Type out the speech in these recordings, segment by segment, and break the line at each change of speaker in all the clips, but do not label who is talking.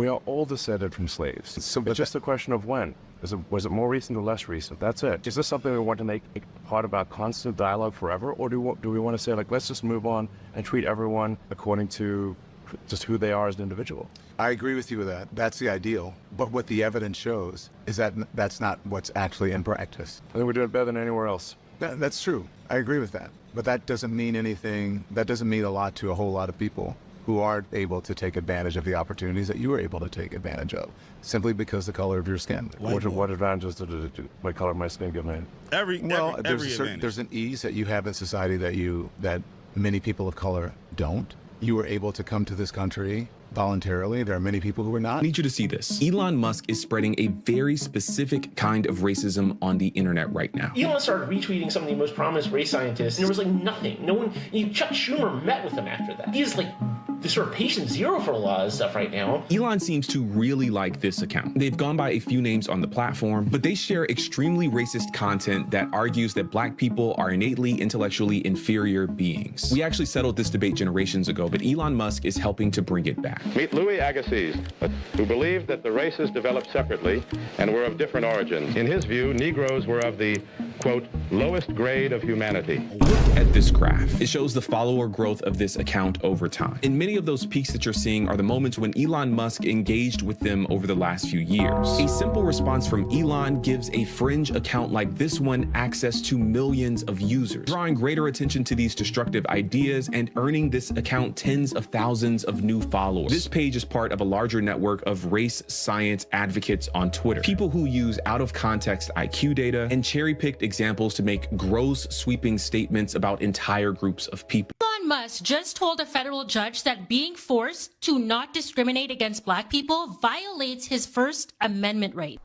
We are all descended from slaves. So it's just a question of when. Was it more recent or less recent? That's it. Is this something we want to make part of our constant dialogue forever? Or do we want to say, like, let's just move on and treat everyone according to just who they are as an individual?
I agree with you with that. That's the ideal. But what the evidence shows is that that's not what's actually in practice.
I think we're doing better than anywhere else.
That's true. I agree with that. But that doesn't mean anything. That doesn't mean a lot to a whole lot of people who aren't able to take advantage of the opportunities that you were able to take advantage of, simply because the color of your skin.
What advantages did my color of my skin give me?
There's an ease that you have in society that many people of color don't. You were able to come to this country voluntarily. There are many people who are not.
I need you to see this. Elon Musk is spreading a very specific kind of racism on the internet right now.
Elon started retweeting some of the most prominent race scientists, and there was like nothing. No one, Chuck Schumer met with him after that. He is like the sort of patient zero for a lot of stuff right now.
Elon seems to really like this account. They've gone by a few names on the platform, but they share extremely racist content that argues that black people are innately intellectually inferior beings. We actually settled this debate generations ago, but Elon Musk is helping to bring it back.
Meet Louis Agassiz, who believed that the races developed separately and were of different origins. In his view, Negroes were of the, quote, lowest grade of humanity.
Look at this graph. It shows the follower growth of this account over time. And many of those peaks that you're seeing are the moments when Elon Musk engaged with them over the last few years. A simple response from Elon gives a fringe account like this one access to millions of users, drawing greater attention to these destructive ideas and earning this account tens of thousands of new followers. This page is part of a larger network of race science advocates on Twitter, people who use out of context IQ data and cherry-picked examples to make gross, sweeping statements about entire groups of people.
Elon Musk just told a federal judge that being forced to not discriminate against black people violates his First Amendment right.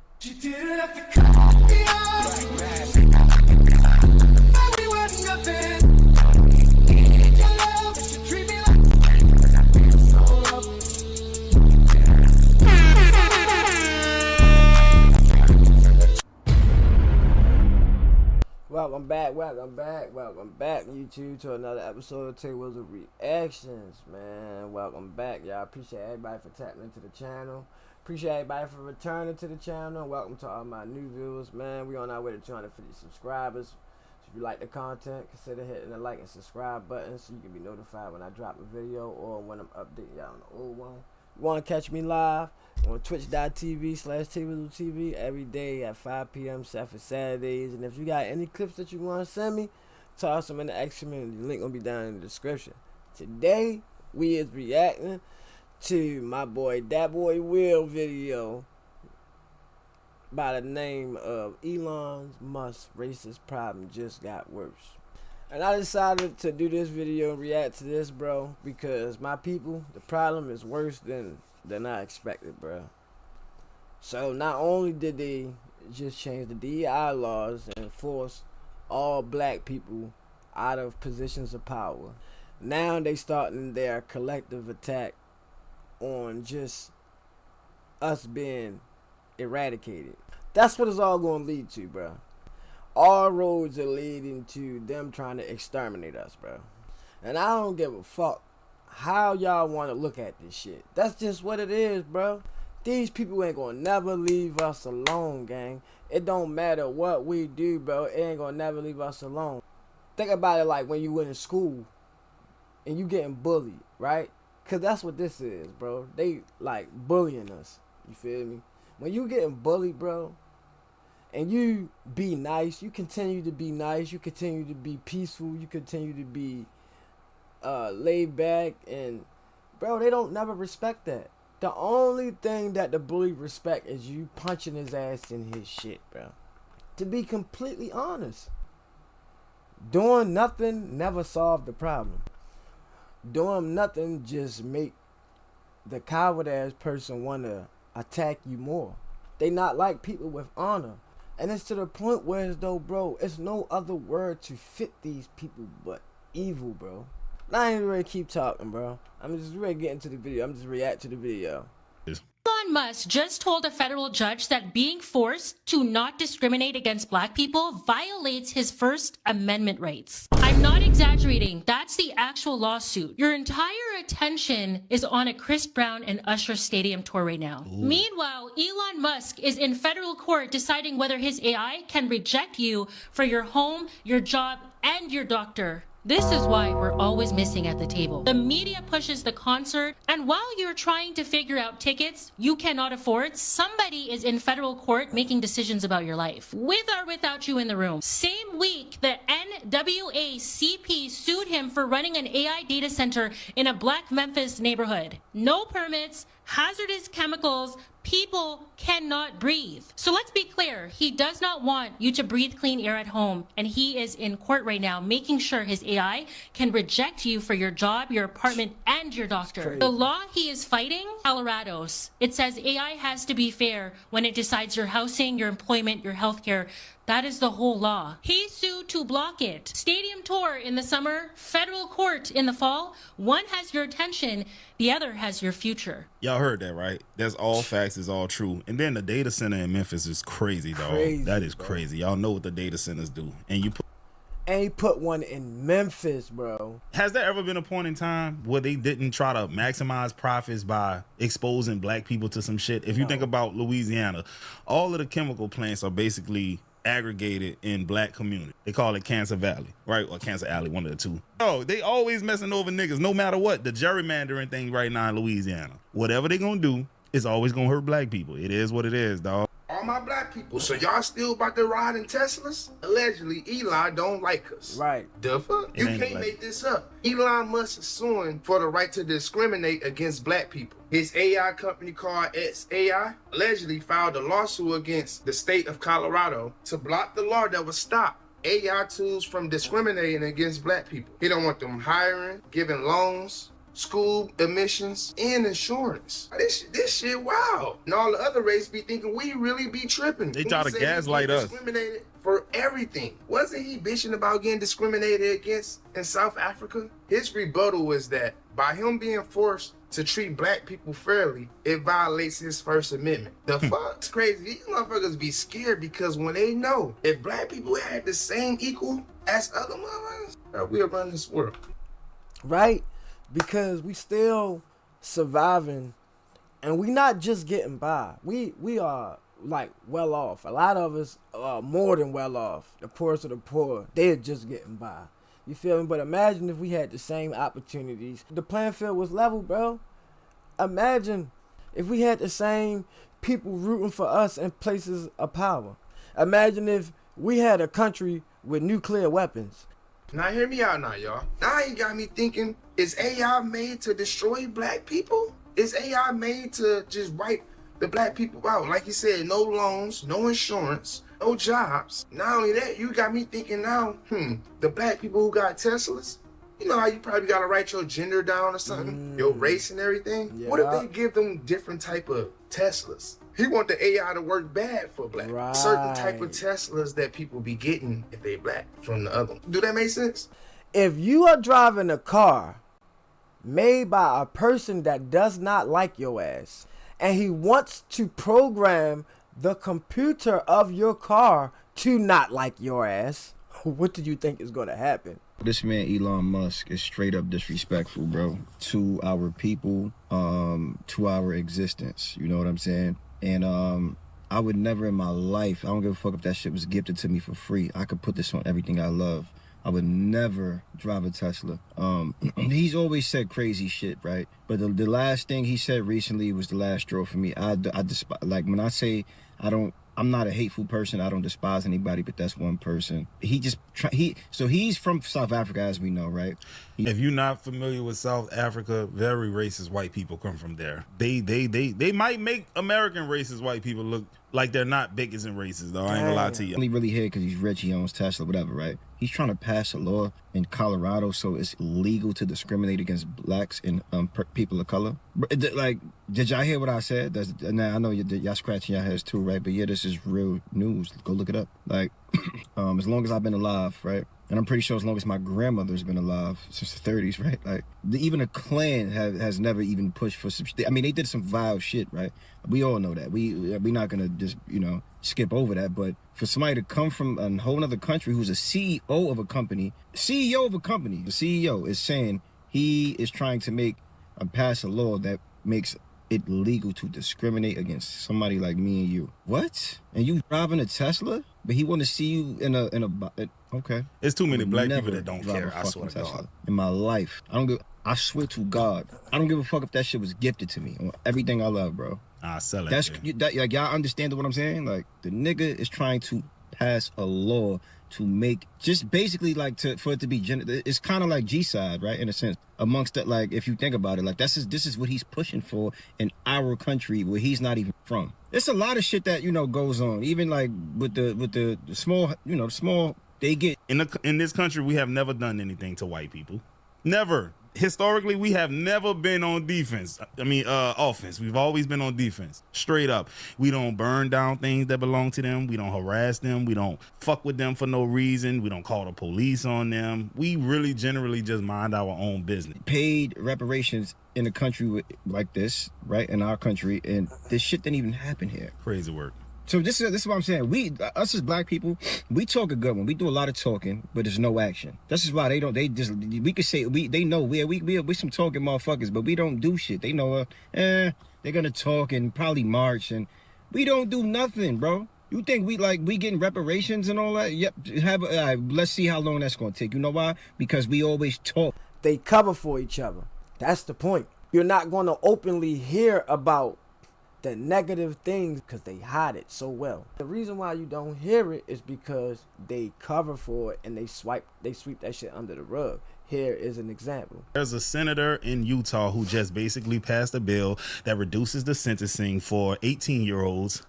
Welcome back, YouTube, to another episode of Tables of Reactions, man. Welcome back, y'all. Appreciate everybody for tapping into the channel. Appreciate everybody for returning to the channel. Welcome to all my new viewers, man. We on our way to 250 subscribers. So if you like the content, consider hitting the like and subscribe button so you can be notified when I drop a video or when I'm updating y'all on the old one. You want to catch me live on twitch.tv/TablesTV every day at 5 p.m. except for Saturdays. And if you got any clips that you want to send me, toss them in the X community. The link gonna be down in the description. Today we is reacting to my boy Dat Boy Will video by the name of Elon Musk's racist problem just got worse. And I decided to do this video and react to this, bro, because my people, the problem is worse than I expected, bro. So not only did they just change the DEI laws and force all black people out of positions of power, now they starting their collective attack on just us being eradicated. That's what it's all going to lead to, bro. All roads are leading to them trying to exterminate us, bro. And I don't give a fuck how y'all want to look at this shit. That's just what it is, bro. These people ain't gonna never leave us alone, gang. It don't matter what we do, bro. It ain't gonna never leave us alone. Think about it like when you went in school and you getting bullied, right? Cause that's what this is, bro. They like bullying us. You feel me? When you getting bullied, bro, and you be nice, you continue to be nice, you continue to be peaceful, you continue to be laid back, and bro, they don't never respect that. The only thing that the bully respect is you punching his ass in his shit, bro. To be completely honest, doing nothing never solved the problem. Doing nothing just make the coward ass person want to attack you more. They not like people with honor. And it's to the point where as though, bro, it's no other word to fit these people but evil, bro. I ain't ready to keep talking, bro. I'm just ready to get into the video. I'm just react to the video.
Elon Musk just told a federal judge that being forced to not discriminate against black people violates his First Amendment rights. I'm not exaggerating. That's the actual lawsuit. Your entire attention is on a Chris Brown and Usher stadium tour right now. Ooh. Meanwhile, Elon Musk is in federal court deciding whether his AI can reject you for your home, your job, and your doctor. This is why we're always missing at the table. The media pushes the concert, and while you're trying to figure out tickets you cannot afford, somebody is in federal court making decisions about your life, with or without you in the room. Same week, the NAACP sued him for running an AI data center in a Black Memphis neighborhood. No permits, hazardous chemicals, people cannot breathe. So let's be clear, he does not want you to breathe clean air at home, and he is in court right now making sure his AI can reject you for your job, your apartment, and your doctor. The law he is fighting, Colorado's. It says AI has to be fair when it decides your housing, your employment, your healthcare. That is the whole law. He sued to block it. Stadium tour in the summer, federal court in the fall. One has your attention, the other has your future.
Y'all heard that, right? That's all facts, is all true. And then the data center in Memphis is crazy, dog. That is crazy. Y'all know what the data centers do. And
he put one in Memphis, bro.
Has there ever been a point in time where they didn't try to maximize profits by exposing black people to some shit? If you think about Louisiana, all of the chemical plants are basically aggregated in black community. They call it Cancer Valley, right? Or Cancer Alley, one of the two. Oh, they always messing over niggas, no matter what. The gerrymandering thing right now in Louisiana. Whatever they gonna do, it's always gonna hurt black people. It is what it is, dog.
All my black people. So y'all still about to ride in Teslas? Allegedly, Elon don't like us.
Right.
The fuck? You can't make this up. Elon Musk is suing for the right to discriminate against black people. His AI company called XAI allegedly filed a lawsuit against the state of Colorado to block the law that would stop AI tools from discriminating against black people. He don't want them hiring, giving loans, school admissions, and insurance. This shit wow. And all the other races be thinking we really be tripping.
They try to gaslight us.
Discriminated for everything. Wasn't he bitching about getting discriminated against in South Africa? His rebuttal was that by him being forced to treat black people fairly, it violates his First Amendment. The fuck's crazy. These motherfuckers be scared because when they know if black people had the same equal as other motherfuckers, we'll run this world.
Right? Because we still surviving, and we not just getting by. We are like well off. A lot of us are more than well off. The poorest of the poor, they're just getting by. You feel me? But imagine if we had the same opportunities. The playing field was level, bro. Imagine if we had the same people rooting for us in places of power. Imagine if we had a country with nuclear weapons.
Now hear me out now, y'all. Now you got me thinking, is AI made to destroy black people? Is AI made to just wipe the black people out? Like you said, no loans, no insurance, no jobs. Not only that, you got me thinking now, the black people who got Teslas, you know how you probably got to write your gender down or something, your race and everything? Yeah. What if they give them different type of Teslas? He want the AI to work bad for black. Right. Certain type of Teslas that people be getting if they black from the other one. Do that make sense?
If you are driving a car made by a person that does not like your ass, and he wants to program the computer of your car to not like your ass, what do you think is going to happen?
This man Elon Musk is straight up disrespectful, bro, to our people, to our existence. You know what I'm saying? And I would never in my life, I don't give a fuck if that shit was gifted to me for free. I could put this on everything I love. I would never drive a Tesla. He's always said crazy shit, right? But the last thing he said recently was the last straw for me. I despise, like when I say I'm not a hateful person. I don't despise anybody, but that's one person. So he's from South Africa, as we know, right?
If you're not familiar with South Africa, very racist white people come from there. They might make American racist white people look like they're not bigots and racist, though. I ain't gonna lie to you.
Only really here because he's rich, he owns Tesla, whatever, right? He's trying to pass a law in Colorado so it's illegal to discriminate against blacks and people of color. Like, did y'all hear what I said? Now I know y'all scratching your heads too, right? But yeah, this is real news. Go look it up. Like, as long as I've been alive, right? And I'm pretty sure as long as my grandmother's been alive, since the 30s, right? Like, even a Klan has never even pushed for some shit. I mean, they did some vile shit, right? We all know that. We're not gonna just, skip over that. But for somebody to come from a whole other country who's a CEO of a company, the CEO is saying he is trying to pass a law that makes it legal to discriminate against somebody like me and you. What? And you driving a Tesla? But he want to see you in a okay.
It's too many black people that don't care. I swear to God.
In my life, I swear to God, I don't give a fuck if that shit was gifted to me on everything I love, bro.
I sell it.
Like, y'all understand what I'm saying? Like, the nigga is trying to pass a law to make just basically for it to be it's kind of like G-side, right? In a sense, amongst that, like, if you think about it, like this is what he's pushing for in our country where he's not even from. There's a lot of shit that goes on, even like with the small, small they get
in this country. We have never done anything to white people, never. Historically, we have never been on defense. Offense. We've always been on defense. Straight up. We don't burn down things that belong to them. We don't harass them. We don't fuck with them for no reason. We don't call the police on them. We really generally just mind our own business.
Paid reparations in a country like this, right? In our country, and this shit didn't even happen here.
Crazy work.
So this is what I'm saying. Us as black people, we talk a good one. We do a lot of talking, but there's no action. This is why we could say they know we some talking motherfuckers, but we don't do shit. They know they're gonna talk and probably march, and we don't do nothing, bro. You think we getting reparations and all that? Yep. Let's see how long that's gonna take. You know why? Because we always talk.
They cover for each other. That's the point. You're not gonna openly hear about the negative things because they hide it so well. The reason why you don't hear it is because they cover for it and they sweep that shit under the rug. Here is an example.
There's a senator in Utah who just basically passed a bill that reduces the sentencing for 18-year-olds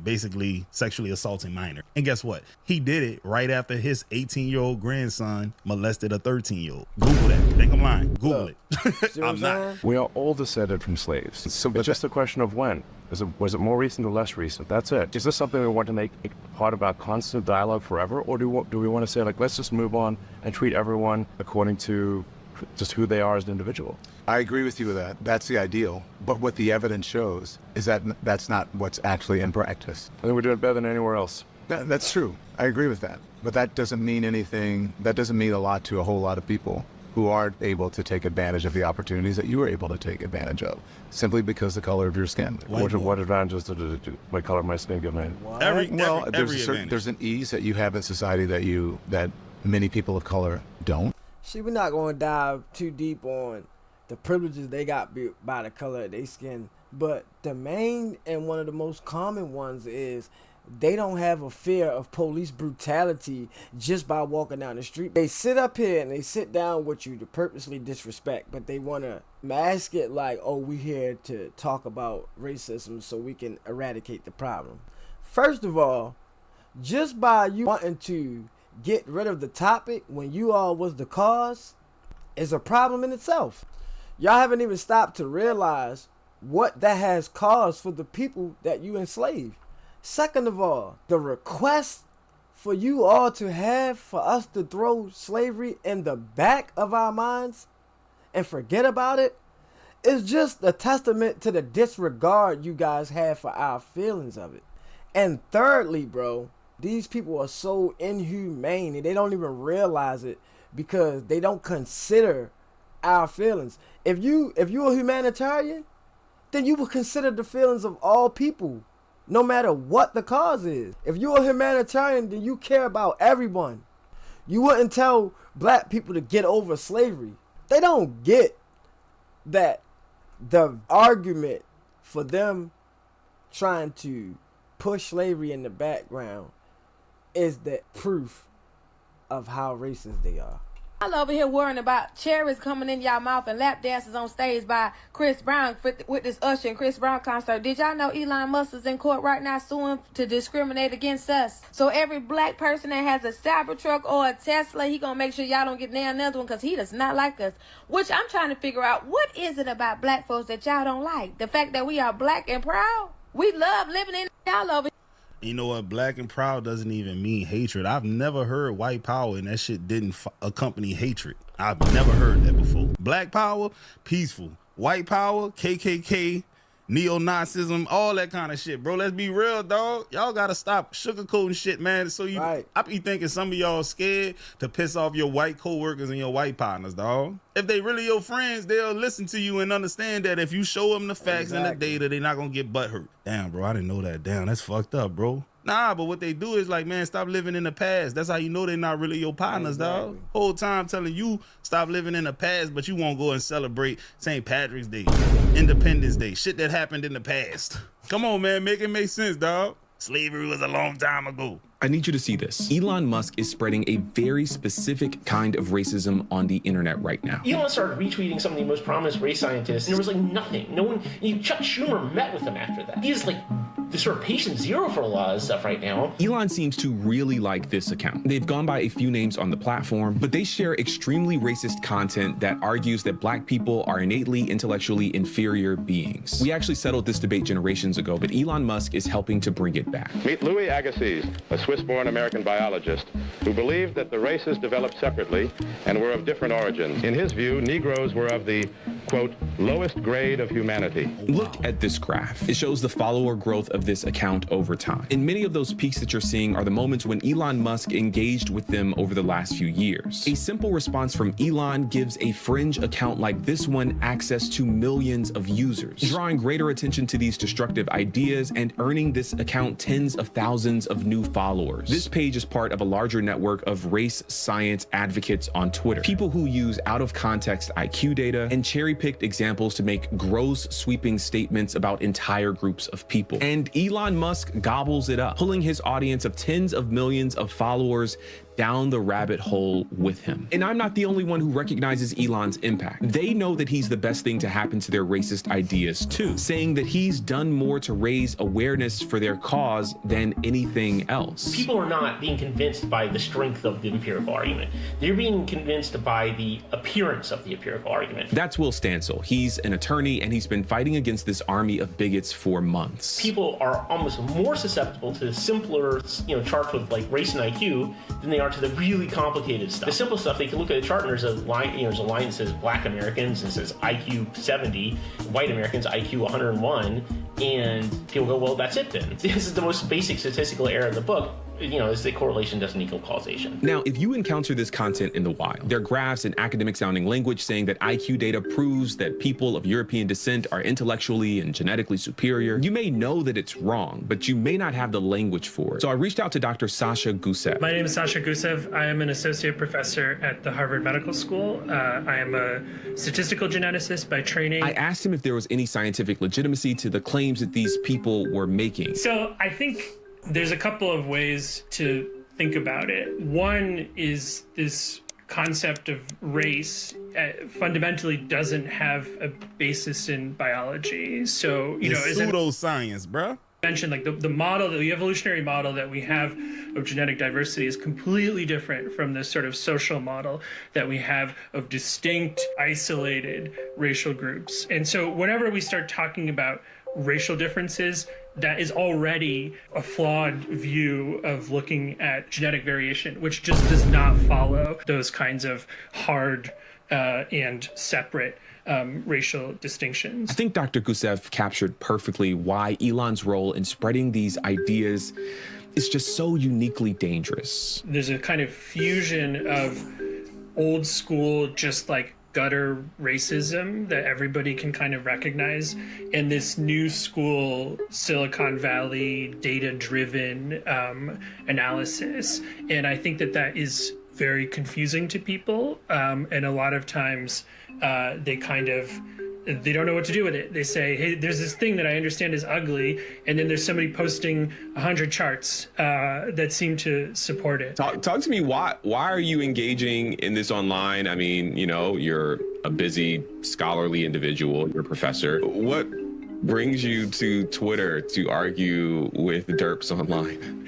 basically sexually assaulting minors. And guess what? He did it right after his 18-year-old grandson molested a 13-year-old. Google that. Think I'm lying. Google it. I'm not.
We are all descended from slaves. So it's just a question of when. Was it more recent or less recent? That's it. Is this something we want to make part of our constant dialogue forever? Or do we want to say, like, let's just move on and treat everyone according to just who they are as an individual?
I agree with you with that. That's the ideal. But what the evidence shows is that that's not what's actually in practice.
I think we're doing better than anywhere else.
That's true. I agree with that. But that doesn't mean anything. That doesn't mean a lot to a whole lot of people who aren't able to take advantage of the opportunities that you were able to take advantage of, simply because the color of your skin.
What advantages did my color of my skin give me?
There's an ease that you have in society that many people of color don't.
See, we're not going to dive too deep on the privileges they got by the color of their skin, but the main and one of the most common ones is they don't have a fear of police brutality just by walking down the street. They sit up here and they sit down with you to purposely disrespect, but they want to mask it like, oh, we're here to talk about racism so we can eradicate the problem. First of all, just by you wanting to get rid of the topic when you all was the cause is a problem in itself. Y'all haven't even stopped to realize what that has caused for the people that you enslaved. Second of all, the request for you all to have for us to throw slavery in the back of our minds and forget about it is just a testament to the disregard you guys have for our feelings of it. And thirdly, bro, these people are so inhumane and they don't even realize it because they don't consider our feelings. If you're a humanitarian, then you will consider the feelings of all people, no matter what the cause is. If you're a humanitarian, then you care about everyone. You wouldn't tell black people to get over slavery. They don't get that the argument for them trying to push slavery in the background is the proof of how racist they are.
I'm over here worrying about cherries coming in y'all mouth and lap dances on stage by Chris Brown with this Usher and Chris Brown concert. Did y'all know Elon Musk is in court right now suing to discriminate against us? So every black person that has a Cybertruck or a Tesla, he gonna make sure y'all don't get nailed another one because he does not like us. Which I'm trying to figure out, what is it about black folks that y'all don't like? The fact that we are black and proud? We love living in y'all over.
You know what? Black and proud doesn't even mean hatred. I've never heard white power and that shit didn't accompany hatred. I've never heard that before. Black power, peaceful. White power, KKK, neo-Nazism, all that kind of shit, bro. Let's be real, dog. Y'all gotta stop sugarcoating shit, man. So I be thinking some of y'all scared to piss off your white coworkers and your white partners, dog. If they really your friends, they'll listen to you and understand that if you show them the facts and the data, they're not gonna get butthurt. Damn, bro, I didn't know that. Damn, that's fucked up, bro. Nah, but what they do is like, man, stop living in the past. That's how you know they're not really your partners, dog. Whole time telling you stop living in the past, but you won't go and celebrate St. Patrick's Day, Independence Day, shit that happened in the past. Come on, man, make it make sense, dog. Slavery was a long time ago.
I need you to see this. Elon Musk is spreading a very specific kind of racism on the internet right now.
Elon started retweeting some of the most prominent race scientists, and there was like nothing. No one, Chuck Schumer met with him after that. He is like the sort of patient zero for a lot of stuff right now.
Elon seems to really like this account. They've gone by a few names on the platform, but they share extremely racist content that argues that black people are innately intellectually inferior beings. We actually settled this debate generations ago, but Elon Musk is helping to bring it back.
Meet Louis Agassiz, a Swiss-born American biologist who believed that the races developed separately and were of different origins. In his view, Negroes were of the, quote, lowest grade of humanity.
Look at this graph. It shows the follower growth of this account over time. And many of those peaks that you're seeing are the moments when Elon Musk engaged with them over the last few years. A simple response from Elon gives a fringe account like this one access to millions of users, drawing greater attention to these destructive ideas and earning this account tens of thousands of new followers. This page is part of a larger network of race science advocates on Twitter, people who use out-of-context IQ data and cherry-picked examples to make gross, sweeping statements about entire groups of people. And Elon Musk gobbles it up, pulling his audience of tens of millions of followers down the rabbit hole with him. And I'm not the only one who recognizes Elon's impact. They know that he's the best thing to happen to their racist ideas too, saying that he's done more to raise awareness for their cause than anything else.
People are not being convinced by the strength of the empirical argument. They're being convinced by the appearance of the empirical argument.
That's Will Stansel. He's an attorney and he's been fighting against this army of bigots for months.
People are almost more susceptible to simpler, charts with like race and IQ than they are to the really complicated stuff. The simple stuff, they can look at a chart and there's a line, there's a line that says black Americans and it says IQ 70, white Americans IQ 101, and people go, well, that's it then. This is the most basic statistical error of the book. Is that correlation doesn't equal causation.
Now, if you encounter this content in the wild, there are graphs and academic sounding language saying that IQ data proves that people of European descent are intellectually and genetically superior, you may know that it's wrong, but you may not have the language for it. So I reached out to Dr. Sasha Gusev.
My name is Sasha Gusev. I am an associate professor at the Harvard Medical School. I am a statistical geneticist by training.
I asked him if there was any scientific legitimacy to the claims that these people were making.
So I think there's a couple of ways to think about it. One is this concept of race fundamentally doesn't have a basis in biology. So,
it's pseudoscience, bro.
Mentioned like the model, the evolutionary model that we have of genetic diversity is completely different from this sort of social model that we have of distinct, isolated racial groups. And so whenever we start talking about racial differences, that is already a flawed view of looking at genetic variation, which just does not follow those kinds of hard and separate racial distinctions.
I think Dr. Gusev captured perfectly why Elon's role in spreading these ideas is just so uniquely dangerous.
There's a kind of fusion of old school, just like gutter racism that everybody can kind of recognize, and this new school Silicon Valley data-driven analysis. And I think that is very confusing to people, and a lot of times they don't know what to do with it. They say, hey, there's this thing that I understand is ugly, and then there's somebody posting 100 charts that seem to support it.
Talk to me, why are you engaging in this online? I mean, you're a busy scholarly individual, you're a professor. What brings you to Twitter to argue with derps online?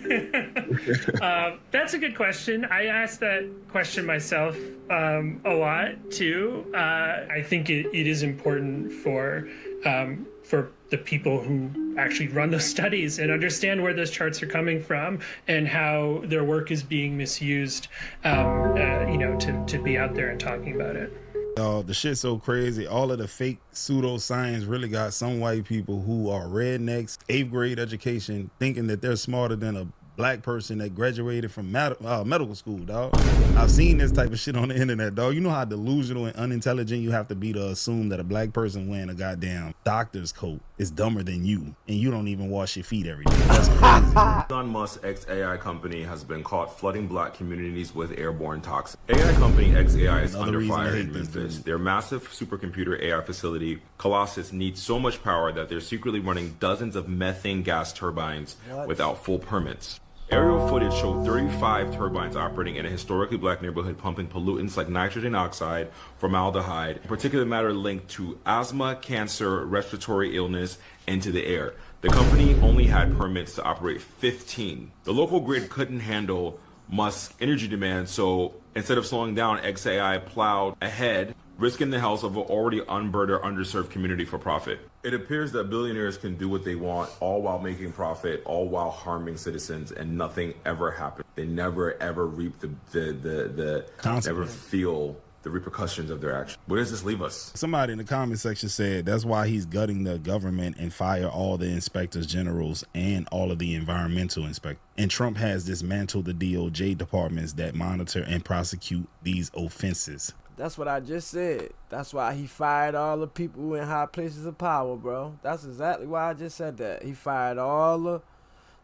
That's a good question. I asked that question myself a lot too. I think it is important for the people who actually run those studies and understand where those charts are coming from and how their work is being misused, to be out there and talking about it.
The shit's so crazy. All of the fake pseudoscience really got some white people who are rednecks, 8th grade education, thinking that they're smarter than a black person that graduated from medical school, dog. I've seen this type of shit on the internet, dog. You know how delusional and unintelligent you have to be to assume that a black person wearing a goddamn doctor's coat is dumber than you, and you don't even wash your feet every day. That's crazy.
Elon Musk's XAI company has been caught flooding black communities with airborne toxins. AI company XAI is under fire in Memphis. Their massive supercomputer AI facility, Colossus, needs so much power that they're secretly running dozens of methane gas turbines without full permits. Aerial footage showed 35 turbines operating in a historically black neighborhood, pumping pollutants like nitrogen oxide, formaldehyde, particulate matter linked to asthma, cancer, respiratory illness, into the air. The company only had permits to operate 15. The local grid couldn't handle Musk's energy demand, so instead of slowing down, XAI plowed ahead, risking the health of an already unburdened or underserved community for profit. It appears that billionaires can do what they want, all while making profit, all while harming citizens, and nothing ever happens. They never ever reap never feel the repercussions of their actions. Where does this leave us?
Somebody in the comment section said that's why he's gutting the government and fire all the inspectors generals and all of the environmental inspectors. And Trump has dismantled the DOJ departments that monitor and prosecute these offenses.
That's what I just said. That's why he fired all the people in high places of power, bro. That's exactly why I just said that. He fired all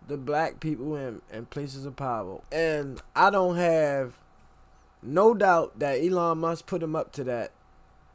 the black people in places of power. And I don't have no doubt that Elon Musk put him up to that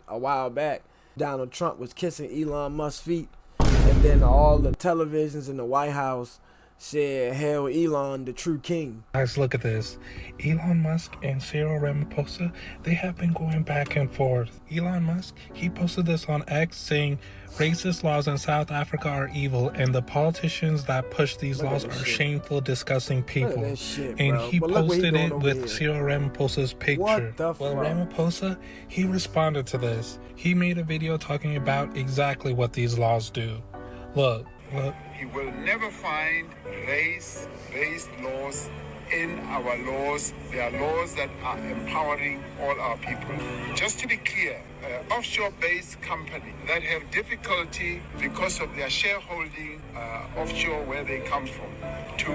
a while back. Donald Trump was kissing Elon Musk's feet. And then all the televisions in the White House said, "Hail Elon, the true king."
Guys, look at this. Elon Musk and Cyril Ramaphosa, they have been going back and forth. Elon Musk, he posted this on X saying racist laws in South Africa are evil and the politicians that push these laws are shameful, disgusting people. And he posted it with Cyril Ramaphosa's picture. Well, Ramaphosa, he responded to this. He made a video talking about exactly what these laws do. Look.
You will never find race-based laws in our laws. They are laws that are empowering all our people. Just to be clear, offshore-based companies that have difficulty because of their shareholding offshore where they come from, to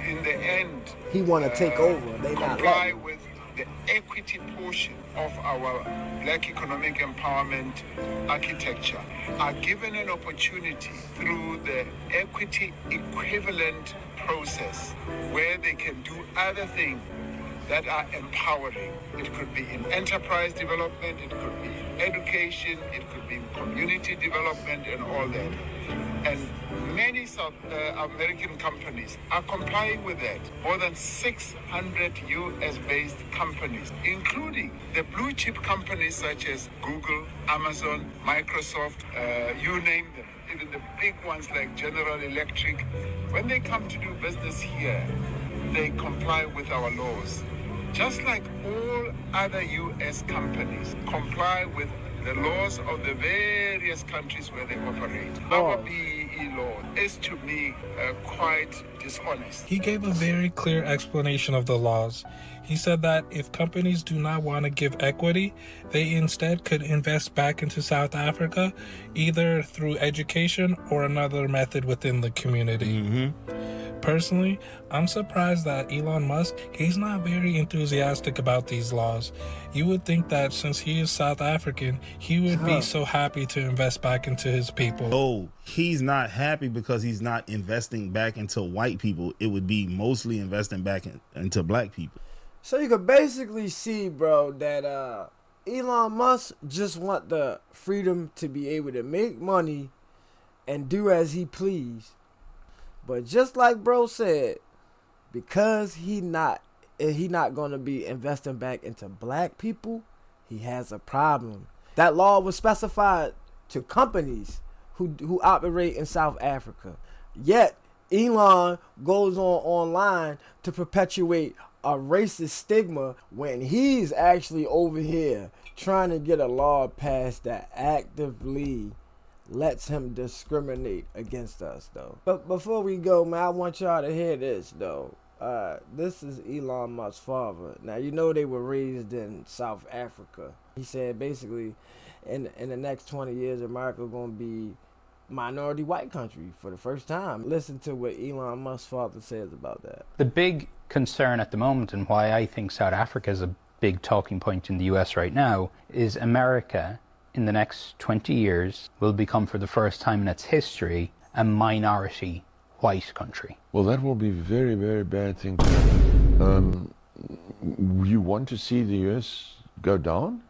in the end,
he want to take over. They not
comply with the equity portion of our black economic empowerment architecture, are given an opportunity through the equity equivalent process where they can do other things that are empowering. It could be in enterprise development, it could be in education, it could be in community development and all that. And many South American companies are complying with that. More than 600 US-based companies, including the blue chip companies such as Google, Amazon, Microsoft, you name them, even the big ones like General Electric. When they come to do business here, they comply with our laws. Just like all other US companies comply with the laws of the various countries where they operate. Our BEE law is, to me, quite dishonest.
He gave a very clear explanation of the laws. He said that if companies do not want to give equity, they instead could invest back into South Africa, either through education or another method within the community. Personally, I'm surprised that Elon Musk, he's not very enthusiastic about these laws. You would think that since he is South African, he would be so happy to invest back into his people.
Oh, he's not happy because he's not investing back into white people. It would be mostly investing back into black people.
So you could basically see, bro, that Elon Musk just want the freedom to be able to make money and do as he please. But just like bro said, because he not gonna be investing back into black people, he has a problem. That law was specified to companies who operate in South Africa. Yet Elon goes online to perpetuate a racist stigma when he's actually over here trying to get a law passed that actively lets him discriminate against us, though. But before we go, man, I want y'all to hear this, though. This is Elon Musk's father. Now, you know they were raised in South Africa. He said basically in the next 20 years, America going to be minority white country for the first time. Listen to what Elon Musk's father says about that.
The big concern at the moment, and why I think South Africa is a big talking point in the US right now, is America in the next 20 years will become, for the first time in its history, a minority white country.
Well, that will be a very, very bad thing to happen. You want to see the US go down?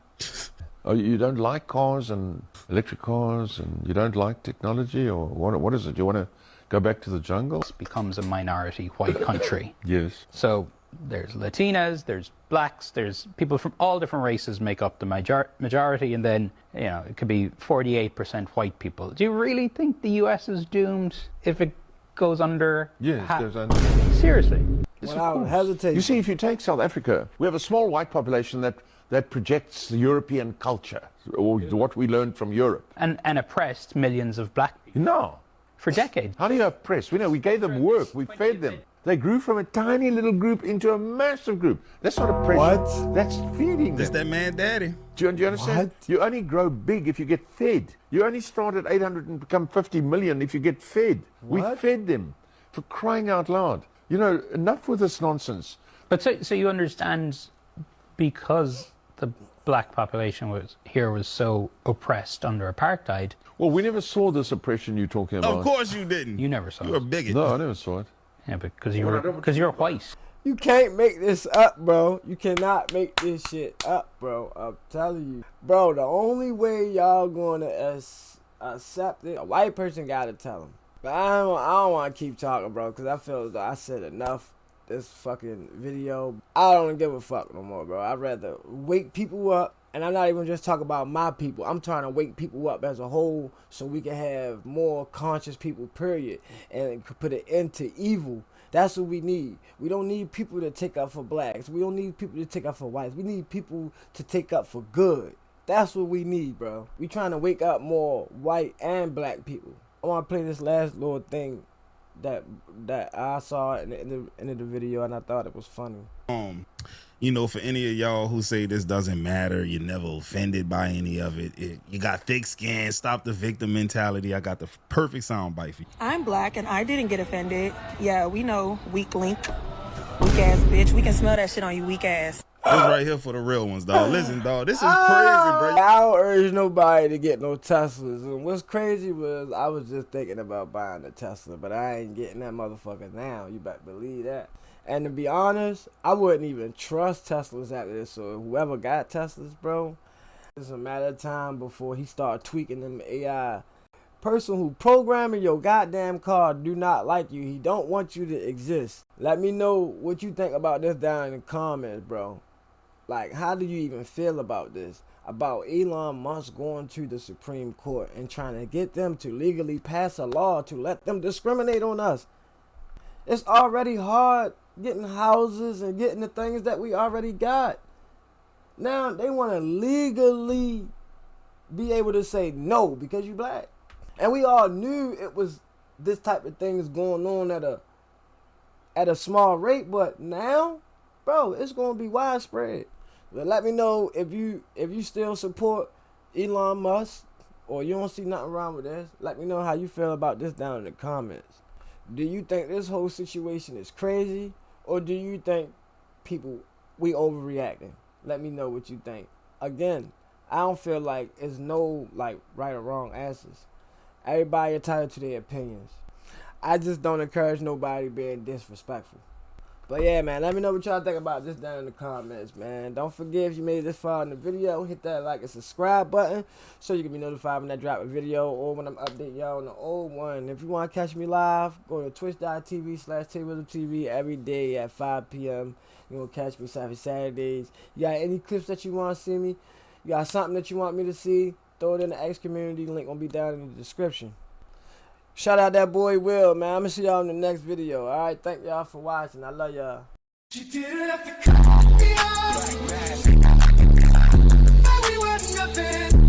Oh, you don't like cars and electric cars, and you don't like technology, or what is it? You want to go back to the jungle?
It becomes a minority white country.
Yes.
So there's Latinas, there's blacks, there's people from all different races make up the majority, and then, you know, it could be 48% white people. Do you really think the US is doomed if it goes under?
Yes, it goes under.
Seriously?
Without hesitation.
You see, if you take South Africa, we have a small white population that projects the European culture, or what we learned from Europe.
And oppressed millions of black people.
No.
For decades.
How do you oppress? We gave them work, we fed them. They grew from a tiny little group into a massive group. That's not oppression.
What?
That's feeding them.
That's that man daddy.
Do you understand?
What?
You only grow big if you get fed. You only start at 800 and become 50 million if you get fed.
What?
We fed them, for crying out loud. You know, enough with this nonsense.
But so you understand, because the black population was so oppressed under apartheid.
Well, we never saw this oppression you're talking about.
Of course you didn't.
You never saw it.
You're a bigot.
No, I never saw it.
Yeah, because you're white.
You can't make this up, bro. You cannot make this shit up, bro. I'm telling you. Bro, the only way y'all gonna accept it, a white person gotta tell them. But I don't want to keep talking, bro, because I feel as though I said enough this fucking video. I don't give a fuck no more, bro. I'd rather wake people up. And I'm not even just talking about my people. I'm trying to wake people up as a whole so we can have more conscious people, period. And put an end to evil. That's what we need. We don't need people to take up for blacks. We don't need people to take up for whites. We need people to take up for good. That's what we need, bro. We trying to wake up more white and black people. I want to play this last little thing that I saw in the end of the video, and I thought it was funny.
You know, for any of y'all who say this doesn't matter, you're never offended by any of it, you got thick skin, stop the victim mentality, I got the perfect soundbite for you.
I'm black and I didn't get offended. Yeah, we know, weak link. Weak ass bitch. We can smell that shit on you, weak ass.
This right here for the real ones, dog. Listen, dog, this is crazy, bro.
I don't urge nobody to get no Teslas. And what's crazy was I was just thinking about buying a Tesla, but I ain't getting that motherfucker now. You better believe that. And to be honest, I wouldn't even trust Teslas after this. So whoever got Teslas, bro, it's a matter of time before he start tweaking them AI. Person who programming your goddamn car do not like you. He don't want you to exist. Let me know what you think about this down in the comments, bro. Like, how do you even feel about this? About Elon Musk going to the Supreme Court and trying to get them to legally pass a law to let them discriminate on us. It's already hard getting houses and getting the things that we already got. Now they want to legally be able to say no because you black. And we all knew it was this type of things going on at a small rate, but now, bro, it's gonna be widespread. But let me know if you still support Elon Musk or you don't see nothing wrong with this. Let me know how you feel about this down in the comments. Do you think this whole situation is crazy, or do you think we overreacting? Let me know what you think. Again, I don't feel like it's no like right or wrong answers. Everybody entitled to their opinions. I just don't encourage nobody being disrespectful. But yeah, man, let me know what y'all think about this down in the comments, man. Don't forget, if you made it this far in the video, hit that like and subscribe button so you can be notified when I drop a video or when I'm updating y'all on the old one. If you want to catch me live, go to twitch.tv/TWTV every day at 5 p.m. You gonna catch me Saturdays. You got any clips that you want to see me? You got something that you want me to see? Throw it in the X community. Link gonna be down in the description. Shout out that boy Will, man. I'm gonna see y'all in the next video. Alright, thank y'all for watching. I love y'all.
She didn't have to cut me off. We were nothing.